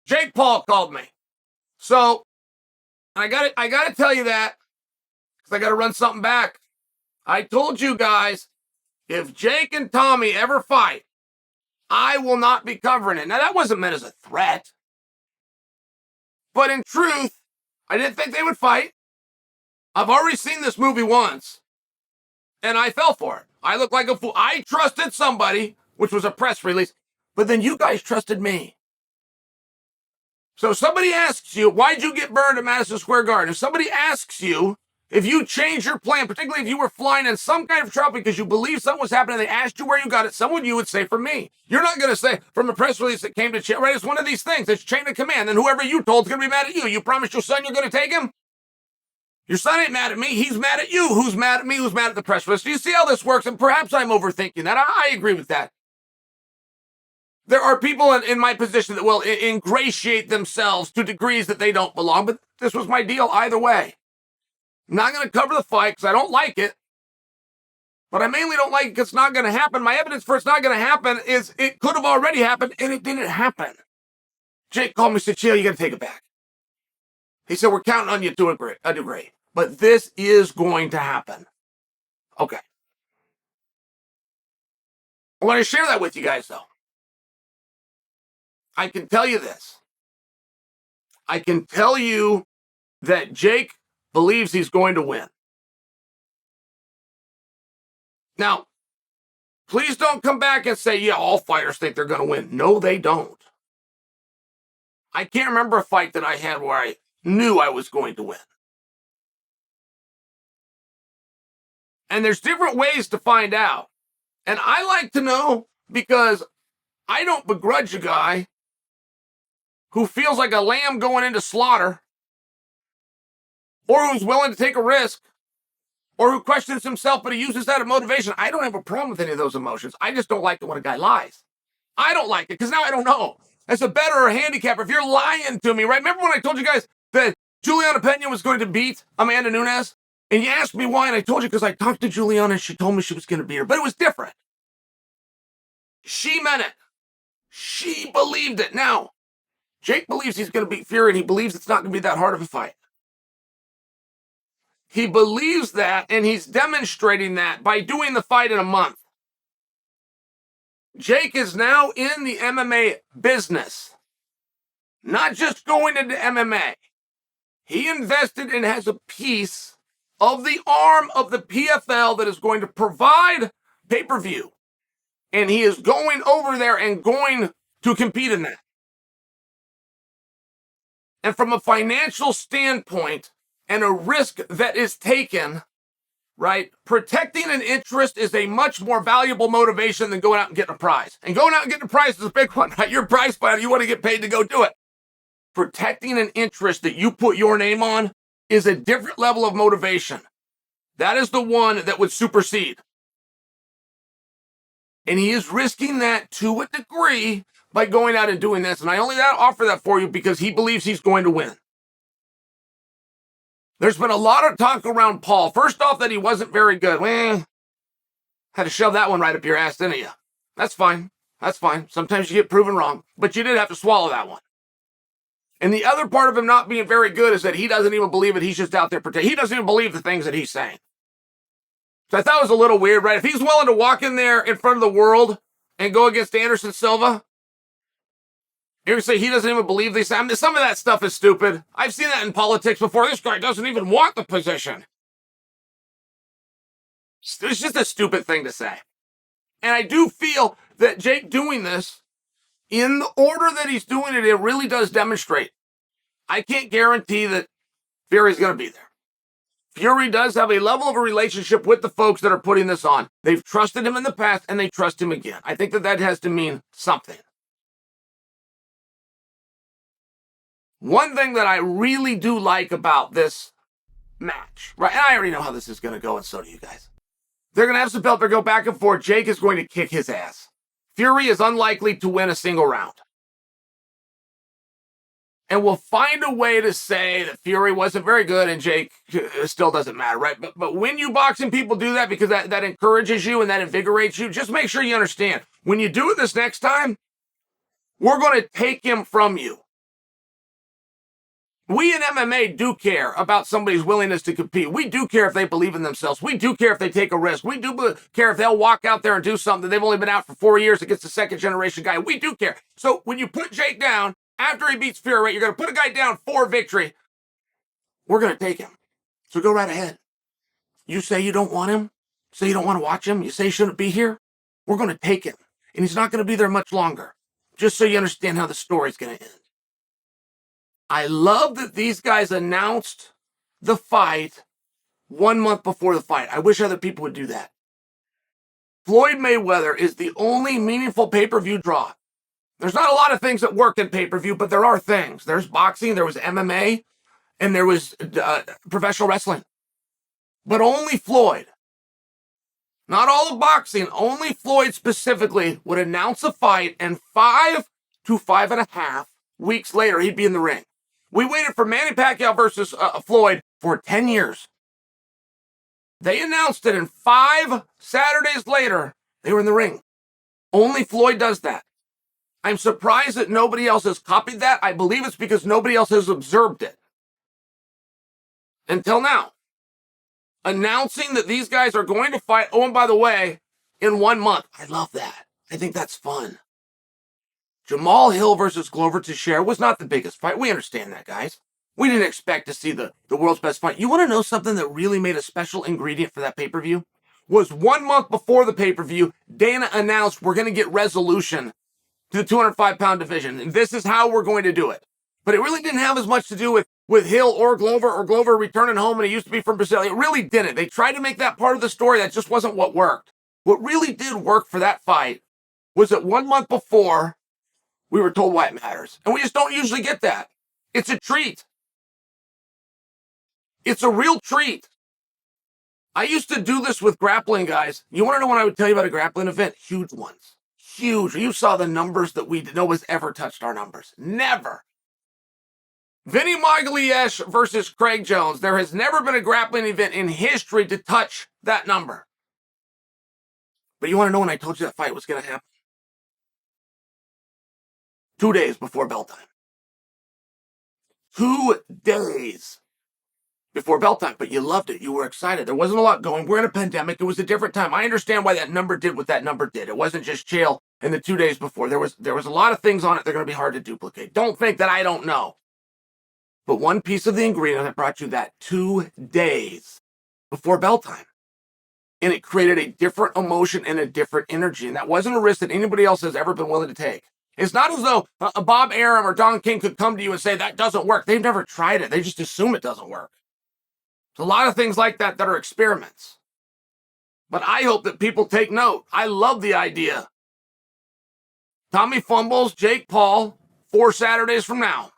Jake Paul called me. So I gotta tell you that because I gotta run something back. I told you guys, if Jake and Tommy ever fight, I will not be covering it. Now, that wasn't meant as a threat. But in truth, I didn't think they would fight. I've already seen this movie once, and I fell for it. I looked like a fool. I trusted somebody, which was a press release, but then you guys trusted me. So if somebody asks you, why'd you get burned at Madison Square Garden? If somebody asks you, if you change your plan, particularly if you were flying in some kind of trouble because you believe something was happening, they asked you where you got it, someone you would say from me. You're not going to say from a press release that came to Chael, right? It's one of these things. It's chain of command. And whoever you told is going to be mad at you. You promised your son you're going to take him? Your son ain't mad at me. He's mad at you. Who's mad at me? Who's mad at the press release? Do you see how this works? And perhaps I'm overthinking that. I agree with that. There are people in my position that will ingratiate themselves to degrees that they don't belong, but this was my deal either way. I'm not going to cover the fight because I don't like it, but I mainly don't like it because it's not going to happen. My evidence for it's not going to happen is it could have already happened, and it didn't happen. Jake called me and said, Chael, you got to take it back. He said, we're counting on you to a degree, but this is going to happen. Okay. I want to share that with you guys, though. I can tell you this. I can tell you that Jake believes he's going to win. Now, please don't come back and say, yeah, all fighters think they're going to win. No, they don't. I can't remember a fight that I had where I knew I was going to win. And there's different ways to find out. And I like to know because I don't begrudge a guy who feels like a lamb going into slaughter, or who's willing to take a risk, or who questions himself, but he uses that as motivation. I don't have a problem with any of those emotions. I just don't like it when a guy lies. I don't like it, because now I don't know. As a bettor or a handicapper, if you're lying to me, right? Remember when I told you guys that Juliana Pena was going to beat Amanda Nunes? And you asked me why, and I told you because I talked to Juliana, and she told me she was going to beat her. But it was different. She meant it. She believed it. Now, Jake believes he's going to beat Fury, and he believes it's not going to be that hard of a fight. He believes that, and he's demonstrating that by doing the fight in a month. Jake is now in the MMA business, not just going into MMA. He invested and has a piece of the arm of the PFL that is going to provide pay-per-view. And he is going over there and going to compete in that. And from a financial standpoint and a risk that is taken, right, protecting an interest is a much more valuable motivation than going out and getting a prize. And going out and getting a prize is a big one, right? You're a prize fighter. You want to get paid to go do it. Protecting an interest that you put your name on is a different level of motivation. That is the one that would supersede. And he is risking that to a degree by going out and doing this. And I only offer that for you because he believes he's going to win. There's been a lot of talk around Paul. First off, that he wasn't very good. Well, had to shove that one right up your ass, didn't you? That's fine. That's fine. Sometimes you get proven wrong. But you did have to swallow that one. And the other part of him not being very good is that he doesn't even believe it. He's just out there pretending. He doesn't even believe the things that he's saying. So I thought it was a little weird, right? If he's willing to walk in there in front of the world and go against Anderson Silva, you're going to say he doesn't even believe these. I mean, some of that stuff is stupid. I've seen that in politics before. This guy doesn't even want the position. It's just a stupid thing to say. And I do feel that Jake doing this, in the order that he's doing it, it really does demonstrate. I can't guarantee that Fury's going to be there. Fury does have a level of a relationship with the folks that are putting this on. They've trusted him in the past, and they trust him again. I think that has to mean something. One thing that I really do like about this match, right, and I already know how this is going to go, and so do you guys. They're going to have some belt. They'll go back and forth. Jake is going to kick his ass. Fury is unlikely to win a single round. And we'll find a way to say that Fury wasn't very good and Jake still doesn't matter, right? But when you boxing people do that because that encourages you and that invigorates you, just make sure you understand. When you do it this next time, we're going to take him from you. We in MMA do care about somebody's willingness to compete. We do care if they believe in themselves. We do care if they take a risk. We do care if they'll walk out there and do something. They've only been out for 4 years against a second-generation guy. We do care. So when you put Jake down after he beats Fury, you're going to put a guy down for victory. We're going to take him. So go right ahead. You say you don't want him. Say you don't want to watch him. You say he shouldn't be here. We're going to take him. And he's not going to be there much longer. Just so you understand how the story's going to end. I love that these guys announced the fight 1 month before the fight. I wish other people would do that. Floyd Mayweather is the only meaningful pay-per-view draw. There's not a lot of things that work in pay-per-view, but there are things. There's boxing, there was MMA, and there was professional wrestling. But only Floyd, not all of boxing, only Floyd specifically would announce a fight, and 5 to 5.5 weeks later, he'd be in the ring. We waited for Manny Pacquiao versus Floyd for 10 years. They announced it, and 5 Saturdays later, they were in the ring. Only Floyd does that. I'm surprised that nobody else has copied that. I believe it's because nobody else has observed it. Until now. Announcing that these guys are going to fight, oh, and by the way, in 1 month. I love that. I think that's fun. Jamal Hill versus Glover Teixeira was not the biggest fight. We understand that, guys. We didn't expect to see the world's best fight. You want to know something that really made a special ingredient for that pay-per-view? Was 1 month before the pay-per-view, Dana announced we're going to get resolution to the 205-pound division, and this is how we're going to do it. But it really didn't have as much to do with Hill or Glover returning home, and he used to be from Brazil. It really didn't. They tried to make that part of the story. That just wasn't what worked. What really did work for that fight was that 1 month before, we were told why it matters. And we just don't usually get that. It's a treat. It's a real treat. I used to do this with grappling guys. You want to know what I would tell you about a grappling event? Huge ones. Huge. You saw the numbers that no one's ever touched our numbers. Never. Vinny Magalhaes versus Craig Jones. There has never been a grappling event in history to touch that number. But you want to know when I told you that fight was going to happen? 2 days before bell time. 2 days before bell time. But you loved it. You were excited. There wasn't a lot going. We're in a pandemic. It was a different time. I understand why that number did what that number did. It wasn't just Chael in the 2 days before. There was a lot of things on it that are going to be hard to duplicate. Don't think that I don't know. But one piece of the ingredient that brought you that 2 days before bell time. And it created a different emotion and a different energy. And that wasn't a risk that anybody else has ever been willing to take. It's not as though Bob Arum or Don King could come to you and say, that doesn't work. They've never tried it. They just assume it doesn't work. There's a lot of things like that that are experiments. But I hope that people take note. I love the idea. Tommy fumbles, Jake Paul, 4 Saturdays from now.